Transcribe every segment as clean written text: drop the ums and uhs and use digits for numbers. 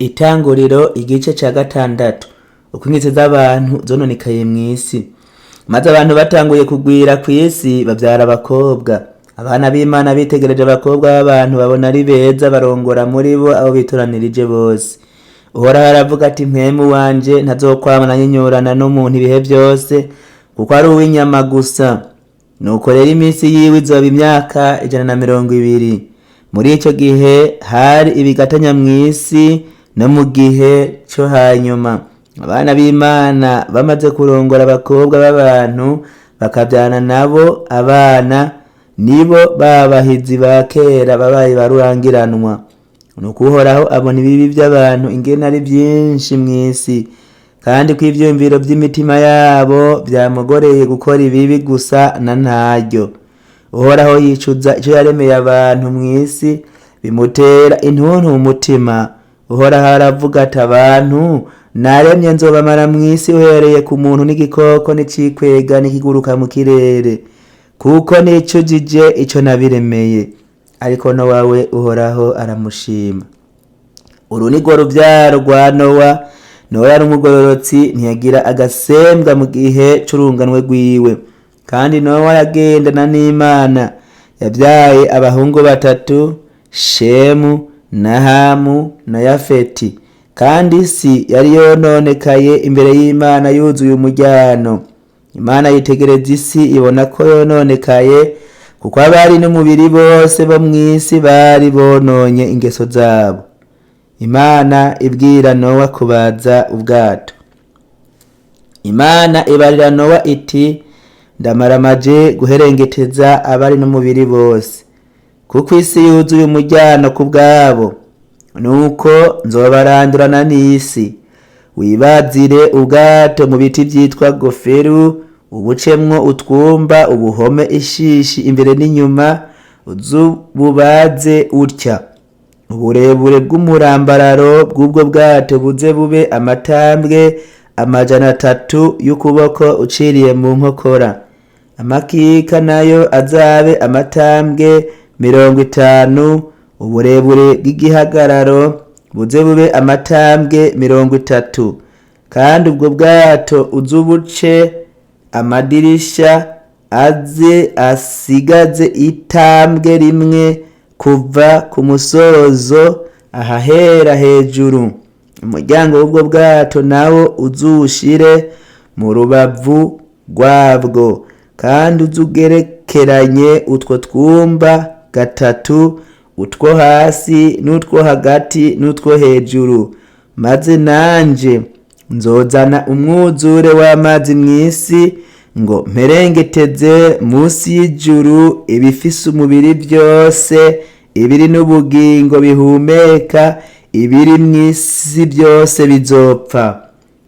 Itanguriro igice ca gatandatu. Uko ingeso z'abantu zononekaye mw'isi. Maze abantu batanguye kugwira kw'isi bavyara abakobwa. Abana b'Imana bitegereje abakobwa b'abantu babona ari beza, barongora muri bo abo bitoranirije bose. Uhoraho aravuga ati, mpwemu wanje ntazokwama nyinyurana n'umuntu ibihe vyose, kuko ari uw'inyama gusa. Nuko rero imisi yiwe izoba imyaka 120. Muri ico gihe hari ibigatanya mw'isi no mu gihe co hanyuma. Abana b'Imana bamaze kurongora abakobwa b'abantu bakavyana nabo abana, nibo babahizi ba kera babaye barurangiranwa. Nuko Uhoraho abona ibibi vy'abantu ingene ari vyinshi mw'isi, kandi ko ivyiyumviro vy'imitima yabo vyamugoreye gukora ibibi gusa na ntaryo. Uhoraho yicuza ico yaremeye abantu mw'isi, bimutera intuntu mu mutima. Uhoraho aravuga ati, abantu naremye nzobamara mw'isi uhereye ku muntu n'igikoko n'icikwega n'ikiguruka mu kirere, kuko nicujije ico nabiremeye. Ariko Nowa we Uhoraho aramushima. Uru nirwo ruvyaro rwa Nowa. Nowa yari umugororotsi, ntiyagira agasembwa mu gihe c'urunganwe rwiwe. Kandi Nowa yagendana n'Imana, yavyaye abahungu 3, Shemu na Hamu na Yafeti. Kandi isi yari yononekaye imbere y'Imana yuzuye umuryano. Imana yitegereza isi ibona ko yononekaye, kuko abari n'umubiri bose bo mw'isi bari bononye ingeso zabo. Imana ibwira Nowa kubaza ubwato. Imana ibarira Nowa iti, ndamaramaje guherengeteza abari n'umubiri bose, kuko isi yuzuye umuryano ku bwabo. Nuko nzobarandurana n'isi. Wibazire ubwato mu biti vyitwa goferu, ubucemwo utwumba, ubuhome ishishi imbere n'inyuma, uzububaze utya. Uburebure bw'umurambararo bw'ubwo bwato buze bube amatambwe 300 y'ukuboko uciriye mu nkokora. Amakika nayo azabe amatambwe 50, uburebure bw'igihagararo buze bube amatambwe 30. Kandi ubwo bwato uzubuce amadirisha aze asigaze itambwe rimwe kuva ku musozo ahahera hejuru. Umuryango w'ubwo bwato nawo uzushire mu rubavu rwabwo, kandi uzugerekeranye utwo twumba 3, utwo hasi n'utwo hagati n'utwo hejuru. Maze nanje nzozana umwuzure w'amazi mw'isi, ngo mperengeteze musi y'ijuru ibifise umubiri byose, ibiri n'ubugingo bihumeka, ibiri mw'isi byose bizopfa.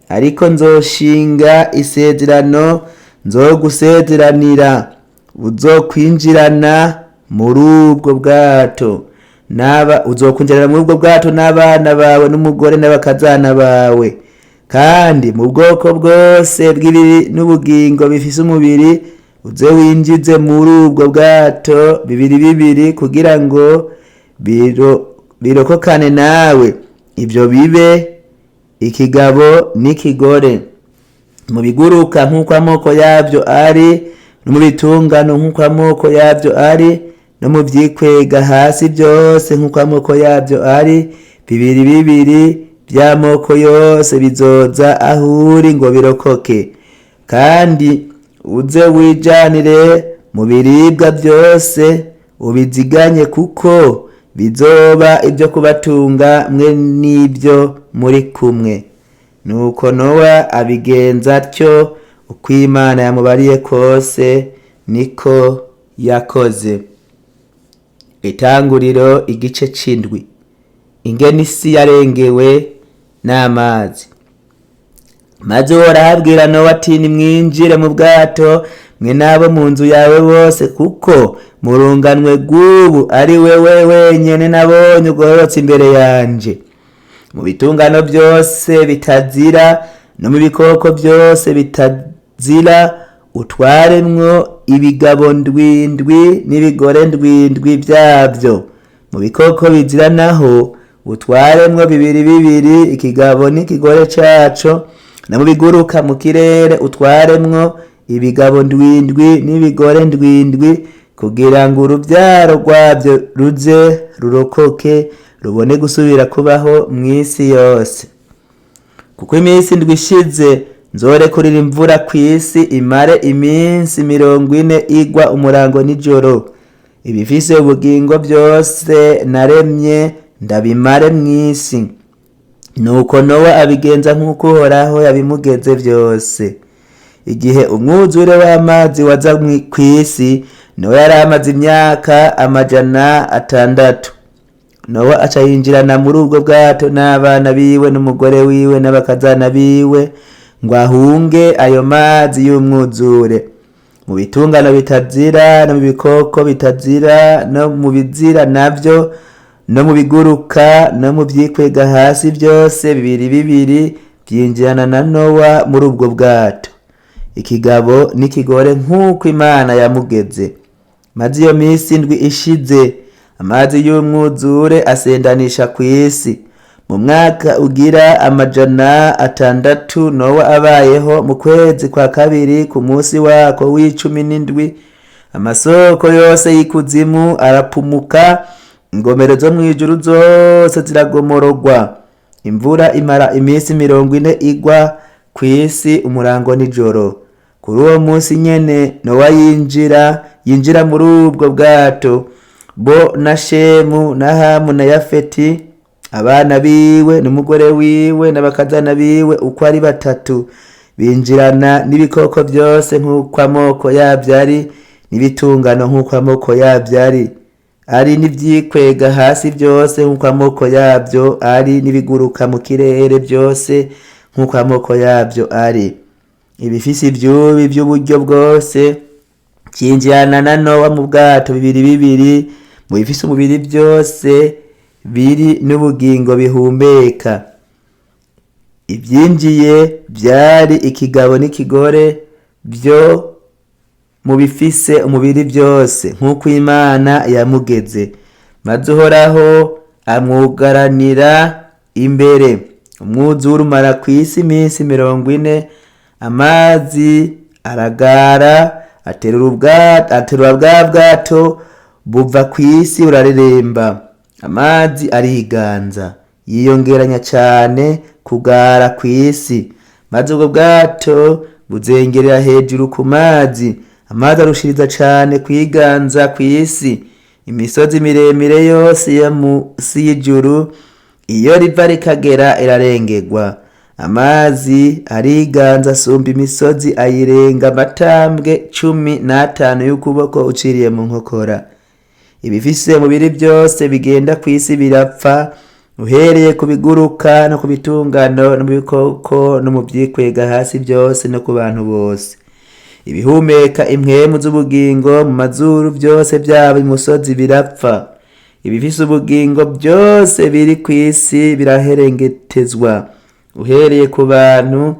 Ariko nzoshinga isezerano, nzogusezeranira, uzokwinjirana muri ubwo bwato. Uzokwinjirana muri ubwo bwato n'abana bawe n'umugore n'abakazana bawe. Kandi mu bwoko bwose bw'ibiri n'ubugingo bifise umubiri, uze winjize muri ubwo bwato 2, kugira ngo birokokane nawe. Ibyo bibe ikigabo n'ikigore, mu biguruka nk'uko amoko yabyo ari, no mu bitungano nk'uko amoko yabyo ari, no mu vyikwega hasi byose nk'uko amoko yabyo ari. 2 by'amoko yose bizoza aho uri ngo birokoke. Kandi uze wijanire mu biribwa byose, ubiziganye, kuko bizoba ibyo kubatunga mwe n'ibyo muri kumwe. Nuko Nowa abigenza atyo, uko Imana yamubariye kose niko yakoze. Itanguriro igice c'indwi. Ingene isi yarengewe n'amazi. Maze Uhoraho abwira Nowa ati, nimwinjire mu bwato mwe n'abo mu nzu yawe bose, kuko mu runganwe rw'ubu ari wewe wenyene nabonye ugororotse imbere yanje. Mu bitungano byose bitazira no mu bikoko byose bitazira, utwaremwo ibigabo 7 n'ibigore 7 byabyo. Mu bikoko bizira naho utwaremwo bibiri bibiri, ikigabo n'ikigore caco, no mu biguruka mu kirere utwaremwo ibigabo ndwindwi n'ibigore ndwindwi, kugira ngo uruvyaro rwavyo ruze rurokoke rubone gusubira kubaho mw'isi yose. Kuko iminsi ndwi ishize nzorekurira imvura kw'isi imare iminsi 40 igwa umurango nijoro. Ibifise ubugingo byose naremye ndabimare mw'isi. Nuko Nowa abigenza nk'uko Uhoraho yabimugeze byose. Igihe umwuzure w'amazi waza kw'isi, Nowa yari amaze imyaka 600. Nowa aca yinjirana muri ubwo bwato n'abana biwe n'umugore wiwe n'abakazana biwe, ngo ahunge ayo mazi y'umwuzure. Mu bitungano bitazira no mu bikoko bitazira no mu bizira navyo no mu biguruka no mu vyikwega hasi byose bibiri bibiri byinjirana na Nowa muri ubwo bwato, ikigabo n'ikigore nk'uko Imana yamugeze. Maze iyo minsi ndwi ishize, amazi y'umwuzure asendanisha kw'isi. Mu mwaka ugira 600 Nowa abayeho, mu kwezi kwa kabiri ku munsi wako w'17, amasoko yose y'ikuzimu arapumuka, ingomero zo mw'ijuru zose ziragomorogwa. Imvura imara iminsi 40 igwa kw'isi umurango nijoro. Kuri uwo munsi nyene Nowa yinjira muri ubwo bwato, bo na Shemu na Hamu na Yafeti, abana biwe n'umugore wiwe n'abakazana biwe uko ari 3, binjirana n'ibikoko byose nk'uko amoko yabyo ari, n'ibitungano nk'uko amoko yabyo ari n'ivyikwega hasi byose nk'uko amoko yabyo ari, n'ibiguruka mu kirere byose nk'uko amoko yabyo ari. Ibifise ivyubi by'uburyo bwose byinjirana na Nowa mu bwato bibiri bibiri, mu bifise umubiri byose biri n'ubugingo bihumeka. Ivyinjiye byari ikigabo n'ikigore byo mu bifise umubiri byose nk'uko Imana yamugeze. Maze Uhoraho amwugaranira imbere. Umwuzure umara kw'isi iminsi 40, amazi aragara, aterura bwa bwato buva kw'isi urareremba. Amazi ariganza, yiyongeranya cyane kugara kw'isi. Maze ubwo bwato buzengerera hejuru ku mazi, amazi arushiriza cyane kwiganza kw'isi. Imisozi miremire yose ya musi y'ijuru iyo riva rikagera irarengerwa. Amazi ariganza asumba imisozi, ayirenga amatambwe 15 y'ukuboko uciriye mu nkokora. Ibifise umubiri byose bigenda kw'isi birapfa, uhereye ku biguruka no ku bitungano no mu bikoko no mu vyikwega hasi byose no ku bantu bose. Ibihumeka impwemu z'ubugingo mu mazuru byose byaba imusozi birapfa. Ibifise ubugingo byose biri kw'isi biraherengetezwa, uhereye ku bantu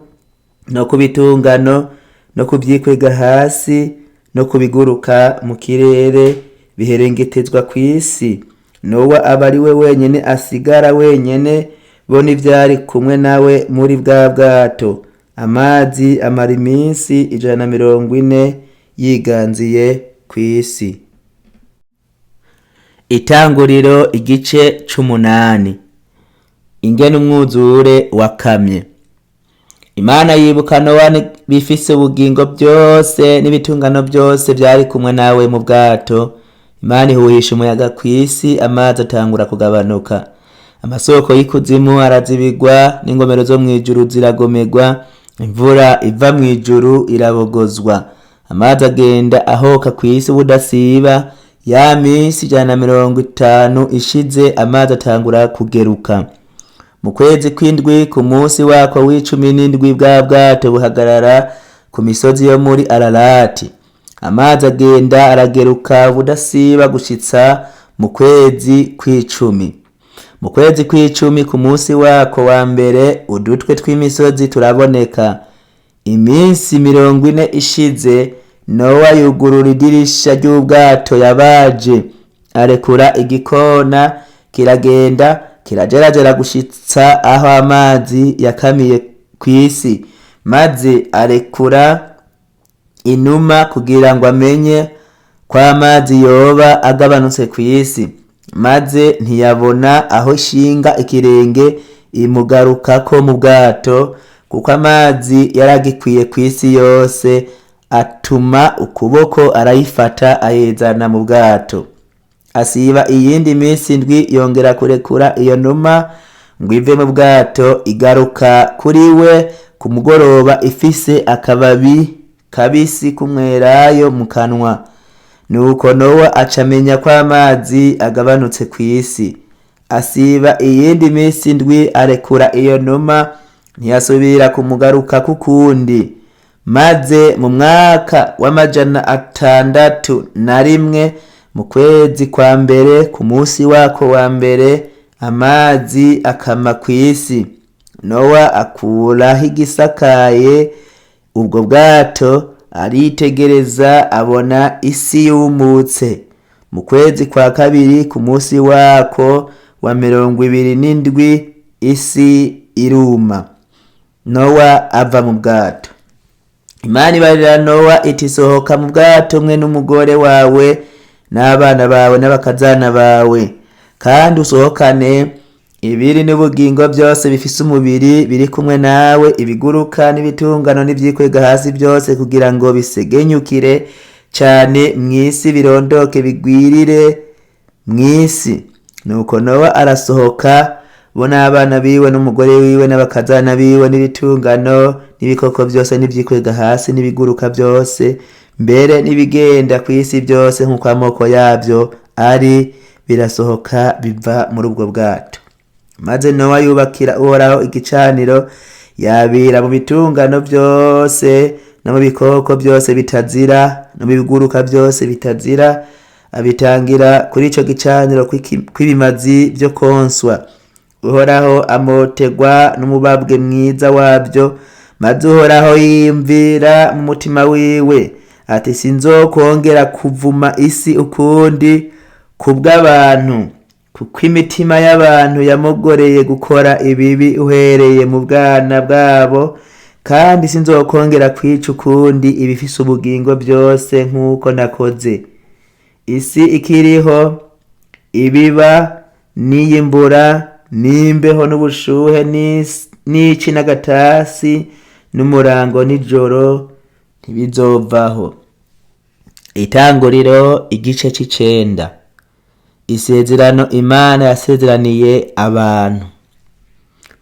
no ku bitungano no ku vyikwega hasi no ku biguruka mu kirere biherengetezwa kw'isi. Nowa aba ari we wenyene asigara wenyene, bo n'ivyari kumwe nawe muri bwa bwato. Amazi amara iminsi 140 yiganziye kw'isi. Itanguriro igice 8. Ingene umwuzure wakamye. Imana yibuka Nowa bifise ubugingo byose n'ibitungano byose byari kumwe nawe mu bwato. Imana ihuhisha umuyaga kw'isi, amazi atangura kugabanuka. Amasoko y'ikuzimu arazibigwa, n'ingomero zo mw'ijuru ziragomerwa. Imvura iva mw'ijuru irabogozwa. Amazi agenda ahoka kw'isi budasiba. Ya minsi 150 ishize, amazi atangura kugeruka. Mu kwezi kw'indwi ku munsi wako w'17 bwa bwato buhagarara ku misozi yo muri Ararati. Amazi agenda arageruka budasiba gushitsa mu kwezi kw'icumi. Mu kwezi kw'icumi ku munsi wako wa mbere, udutwe tw'imisozi turaboneka. Iminsi 40 ishize, Nowa yugurura idirisha ry'ubwato yabaje, arekura igikona kiragenda, kirageragera gushitsa aho amazi yakamiye kw'isi, maze arekura inuma kugira ngo amenye ko amazi yoba agabanutse kw'isi, maze ntiyabona aho ishinga ikirenge imugarukako mu bwato, kuko amazi yaragikwiye kw'isi yose, atuma ukuboko arayifata ayizana mu bwato. Asiba iyindi minsi indwi yongera kurekura iyo numa ngo ive mu bwato, igaruka kuri we ku mugoroba ifise akababi kabisi kumwelayo mu kanwa. Nuko Nowa acamenya ko amazi agabanutse kw'isi. Asiba iyindi minsi indwi arekura iyo numa, ntiyasubira kumugaruka kukundi. Maze mu mwaka w'601 mu kwezi kwa mbere ku munsi wako wa mbere, amazi akama kw'isi. Nowa akuraho igisakaye ubwo bwato, aritegereza abona isi yumutse. Mu kwezi kwa kabiri ku munsi wako wa 27 isi iruma. Nowa ava mu bwato. Imana ibarira Nowa iti sohoka mu bwato mwe n'umugore wawe n'abana bawe n'abakazana bawe, kandi usohokane ibiri n'ubugingo byose bifise umubiri biri kumwe nawe, ibiguruka n'ibitungano n'ivyikwega hasi byose, kugira ngo bisegenyukire cyane mw'isi, birondoke bigwirire mw'isi. Nuko Nowa arasohoka, bo n'abana biwe n'umugore wiwe n'abakazana biwe n'ibitungano n'ibikoko byose n'ivyikwega hasi n'ibiguruka byose, mbere n'ibigenda kw'isi byose nk'uko amoko yabyo ari, birasohoka biva muri ubwo bwato. Maze Nowa yubakira Uhoraho igicaniro, yabira mu bitungano byose no mu bikoko byose bitazira no mu biguruka byose bitazira, abitangira kuri ico gicaniro kw'ibimazi byo konswa. Uhoraho amotegwa n'umubabwe mwiza wabyo, maze Uhoraho yimvira mu mutima wiwe ati sinzokongera kuvuma isi ukundi kubw'abantu, kuko imitima y'abantu yamugoreye gukora ibibi uhereye mu bwana bwabo, kandi sinzokongera kwica ukundi ibifise ubugingo byose nk'uko nakoze. Isi ikiriho, ibiba n'iyimbura n'imbeho n'ubushuhe n'ici n'agatasi n'umurango n'ijoro ntibizovaho. Itanguriro igice c'icenda. Isezerano Imana yasezeraniye abantu.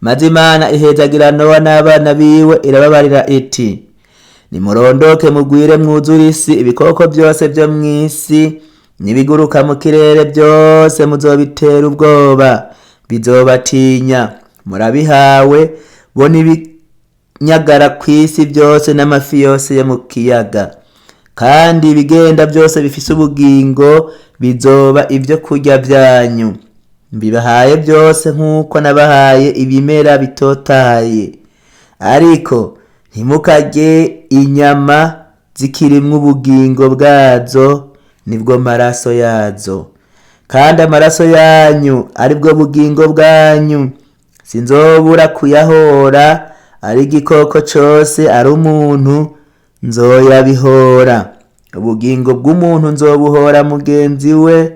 Maze Imana ihezagira Nowa n'abana biwe, irababarira iti nimurondoke mugwire mwuzure isi, ibikoko byose byo mw'isi n'ibiguruka mu kirere byose muzobitera ubwoba, bizobatinya. Murabihawe bo n'ibinyagara kw'isi byose n'amafi yose yo mu kiyaga, kandi ibigenda byose bifise ubugingo bizoba ibyo kurya byanyu. Mbibahaye byose nk'uko nabahaye ibimera bitotahaye, ariko ntimukarye inyama zikirimwo ubugingo bwazo, nibwo maraso yazo, kandi amaraso yanyu aribwo bugingo bwanyu. Sinzobura kuyahora, ari igikoko cose ari umuntu nzoyabihora. Ubugingo bw'umuntu nzobuhora mugenzi we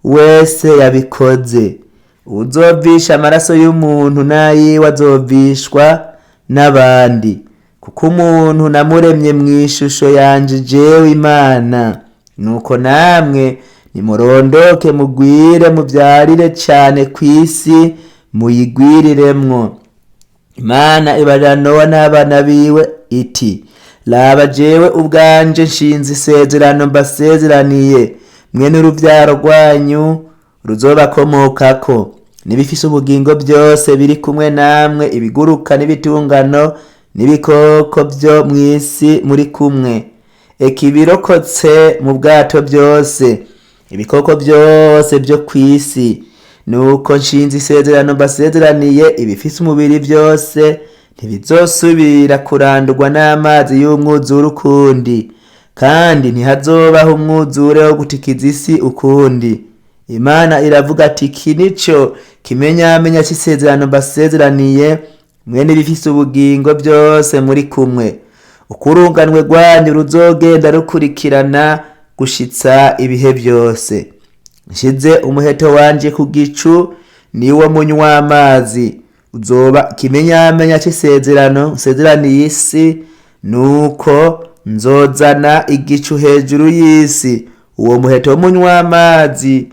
wese yabikoze. Uzovisha amaraso y'umuntu n'ayiwe azovishwa n'abandi, kuko umuntu namuremye mw'ishusho yanje jewe Imana. Nuko namwe nimurondoke mugwire muvyarire cane kw'isi, muyigwiriremwo. Imana ibarira Nowa n'abana biwe iti raba jewe ubwanje nshinze isezerano mbasezeraniye, mwe n'uruvyaro rwanyu ruzobakomokako, n'ibifise ubugingo byose biri kumwe namwe, ibiguruka n'ibitungano n'ibikoko byo mw'isi muri kumwe. Eka ibirokotse mu bwato byose, ibikoko byose byo kw'isi. Nuko nshinze isezerano mbasezeraniye, ibifise umubiri byose ntibizosubira kurandurwa n'amazi y'umwuzure ukundi, kandi ntihazobaho umwuzure wo gutikiza isi ukundi. Imana iravuga ati iki nico kimenyamenya c'isezerano mbasezeraniye mwene ibifise ubugingo byose muri kumwe, ukurunganwe rwanyu ruzogenda rukurikirana gushitsa ibihe byose. Nshize umuheto wanje ku gicu, niwo munywa amazi, uzoba kimenyamenya c'isezerano nsezeraniye isi, nuko nzozana igicu hejuru y'isi, uwo muheto w'umunywa amazi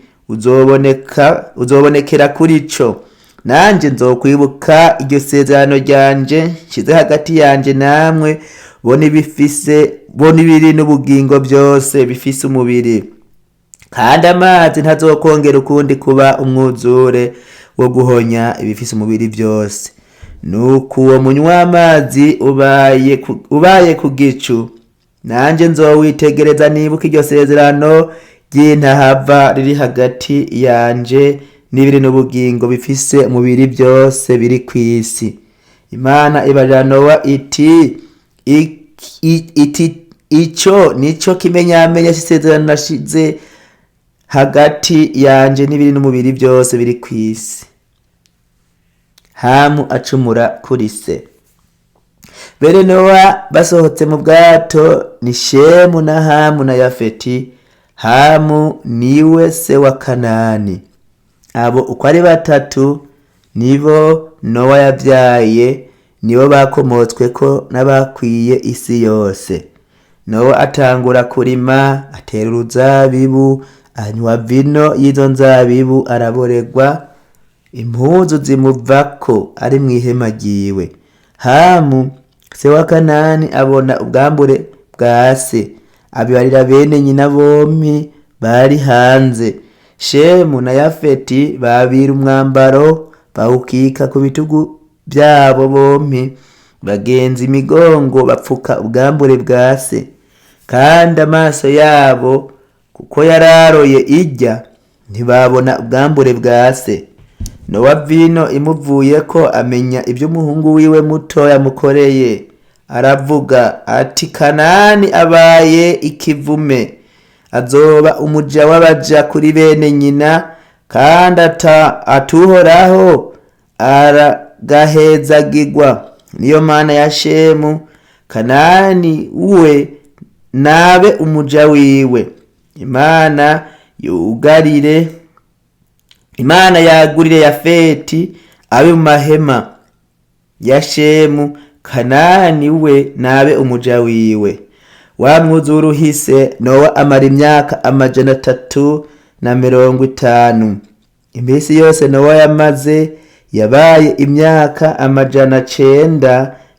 uzobonekera kuri co. Nanje nzokwibuka iryo sezerano ryanje nshize hagati yanje namwe, bo n'ibiri n'ubugingo byose bifise umubiri, kandi amazi ntazokongera ukundi kuba umwuzure wo guhonya ibifise umubiri byose. Nuko uwo munywa amazi ubaye ku gicu, nanje nzowitegereza nibuka iryo sezerano ry'intahava riri hagati yanje n'ibiri n'ubugingo bifise umubiri byose biri kw'isi. Imana ibarira Nowa iti ico nico kimenyamenya c'isezerano nashize hagati yanje n'ibiri n'umubiri byose biri kw'isi. Hamu acumura kuri se. Bene Nowa basohotse mu bwato ni Shemu na Hamu na Yafeti. Hamu niwe se wa Kanani. Abo uko ari batatu nibo Nowa yavyaye, nibo bakomotsweko n'abakwiye isi yose. Nowa atangura kurima, atera uruzabibu, anywa vino y'izo nzabibu, araboregwa, impuzu zimuvako ari mw'ihema ryiwe. Hamu se wa Kanani abona ubwambure bwa se, abibarira bene nyina bompi bari hanze. Shemu na Yafeti babira umwambaro bawukika ku bitugu byabo bompi, bagenza imigongo bapfuka ubwambure bwa se, kandi amaso yabo kuko yararoye irya ntibabona ubwambure bwa se. Nowa vino imuvuyeko amenya ibyo umuhungu wiwe muto yamukoreye, aravuga ati Kanani abaye ikivume, azoba umuja w'abaja kuri bene nyina, kandi atuhoraho aragahezagirwa. Niyo Mana ya Shemu, Kanani we nabe umuja wiwe. Imana yagurire Yafeti abe mu mahema ya Shemu, Kanani we nabe umuja wiwe. Wa mwuzure uhise, Nowa amara imyaka 350. Iminsi yose Nowa yamaze yabaye imyaka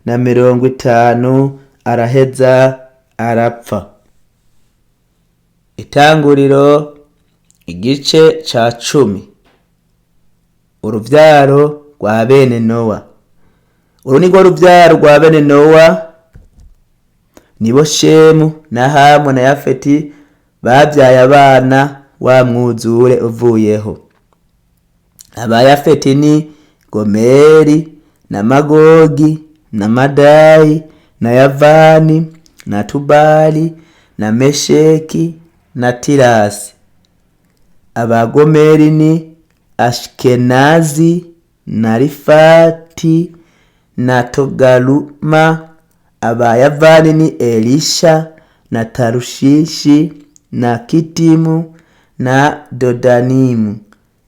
950, araheza arapfa. Itanguriro igice ca 10. Uruvyaro rwa bene Nowa. Uru ni rwo ruvyaro rwa bene Nowa, nibo Shemu na Hamu na Yafeti babyaye abana wa mwuzure uvuyeho. Aba Yafeti ni Gomeri na Magogi na Madayi na Yavani na Tubali na Mesheki na Tirasi. Aba Gomeri ni Ashkenazi na Rifati na Togaruma. Aba Yavani ni Elisha na Tarushishi na Kitimu na Dodanimu.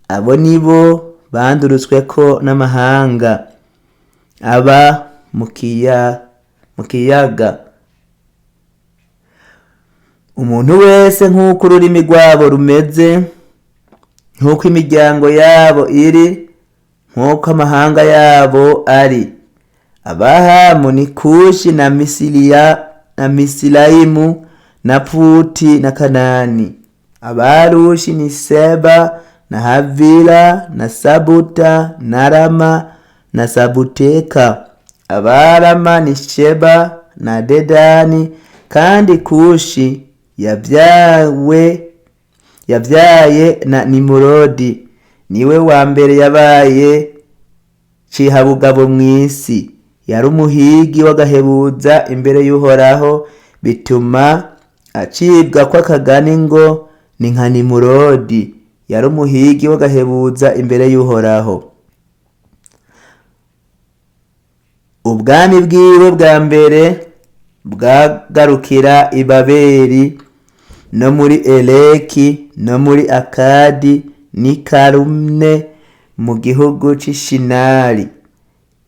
Abo nibo bandurutsweko n'amahanga, aba mu kiyaga. Umuntu wese nk'uko ururimi rwabo rumeze, nk'uko imiryango yabo iri, nk'uko amahanga yabo ari. Abahamu ni Kushi na Misiraimu na Puti na Kanani. Abarushi ni Seba na Havila na Sabuta na Rama na Sabuteka. Abarama ni Sheba na Dedani, kandi Kushi yavyaye na Nimurodi, niwe wa mbere yabaye cihabugabo mw'isi. Yari umuhigi w'agahebuza imbere y'Uhoraho, bituma acibwa ko akagani ngo ni nka Nimurodi. yari umuhigi w'agahebuza imbere y'Uhoraho. Ubwami bwiwe bwa mbere bwagarukira i Babeli no muri Eleki no muri Akadi n'i Karumne mu gihugu c'Ishinari.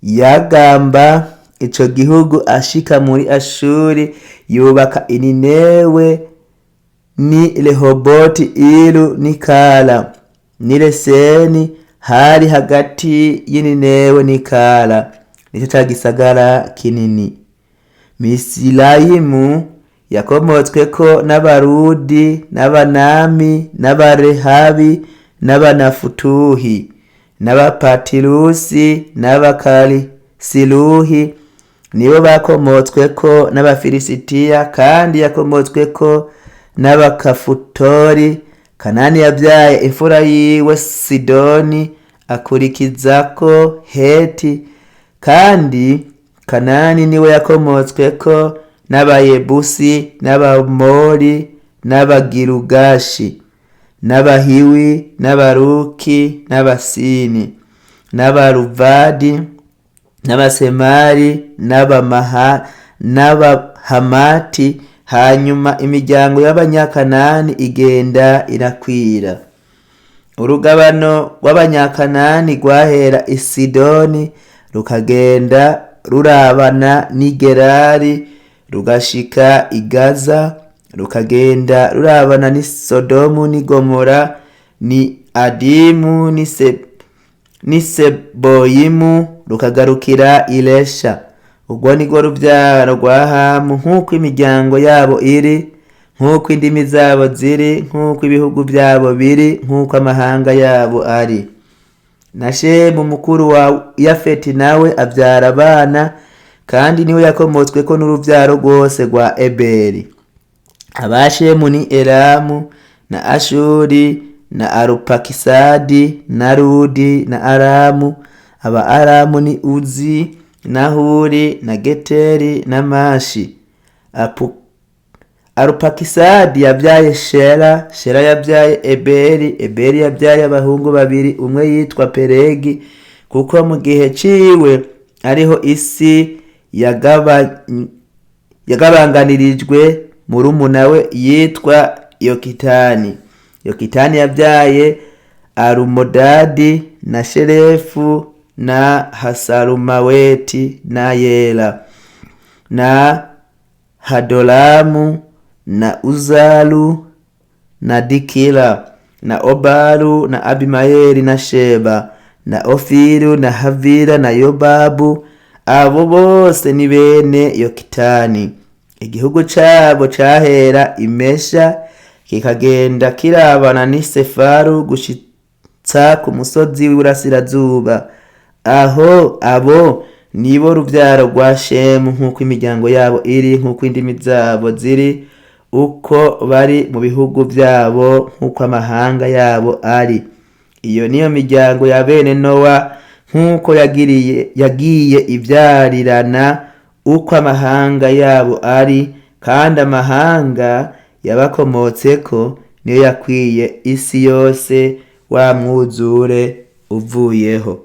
Yagamba ico gihugu ashika muri Ashuri, yubaka Ininewe ni Rehoboti, Iru ni Kala ni Reseni. Hari hagati y'Ininewe ni Kala, nico ca gisagara kinini. Misirayimu yakomotsweko n'Abarudi n'Abanami n'Abarehabi n'Abanafutuhi n'Abapatirusi n'Abakarisiluhi, nibo bakomotsweko n'Abafilisitiya, kandi yakomotsweko n'Abakafutori. Kanani yabyaye imfura yiwe Sidoni, akurikizako Heti, kandi Kanani niwe yakomotsweko n'Abayebusi n'Abamori n'Abagirugashi n'Abahiwi n'Abaruki n'Abasini n'Abaruvadi n'Abasemari n'Abahamati. Hanyuma imiryango y'Abanyakanani igenda irakwira. Urugabano rw'Abanyakanani rwahera i Sidoni rukagenda rurabana n'i Gerari, rugashika i Gaza, rukagenda rurabana n'i Sodomu n'i Gomora ni Adimu n'i Seboyimu, rukagarukira i Lesha. Ubwo nirwo ruvyaro rwa Hamu, nk'uko imiryango yabo iri, nk'uko indimi zabo ziri, nk'uko ibihugu byabo biri, nk'uko amahanga yabo ari. Na Shemu mukuru wa Yafeti nawe avyara abana, kandi niwe yakomotsweko n'uruvyaro rwose rwa Eberi. Abashemu ni Elamu na Ashuri na Arupakisadi na Rudi na Aramu. Aba Aramu ni Uzi na Huri na Geteri na Mashi. Arupakisadi yabyaye Shera, Shera yabyaye Eberi, Eberi yabyaye abahungu babiri, umwe yitwa Peregi, kuko mu gihe ciwe ariho isi yagabanganirijwe. Murumuna we yitwa Yokitani. Yokitani yabyaye Arumodadi na Sherefu na Hasarumaweti na Yela na Hadolamu na Uzalu na Dikila na Obalu na Abimayeli na Sheba na Ofiru na Havira na Yobabu. Abo bose ni bene Yokitani. Igihugu cabo cahera Imesha kikagenda kirabana n'i Sefaru gushitsa ku musozi w'iburasirazuba. Abo nibo ruvyaro rwa Shemu, nk'uko imiryango yabo iri, nk'uko indimi zabo ziri, uko bari mu bihugu byabo, nk'uko amahanga yabo ari. Iyo niyo miryango ya bene Nowa, nk'uko yagiye ibyarirana uko amahanga yabo ari, kandi amahanga yabakomotseko niyo yakwiye isi yose wa mwuzure uvuyeho.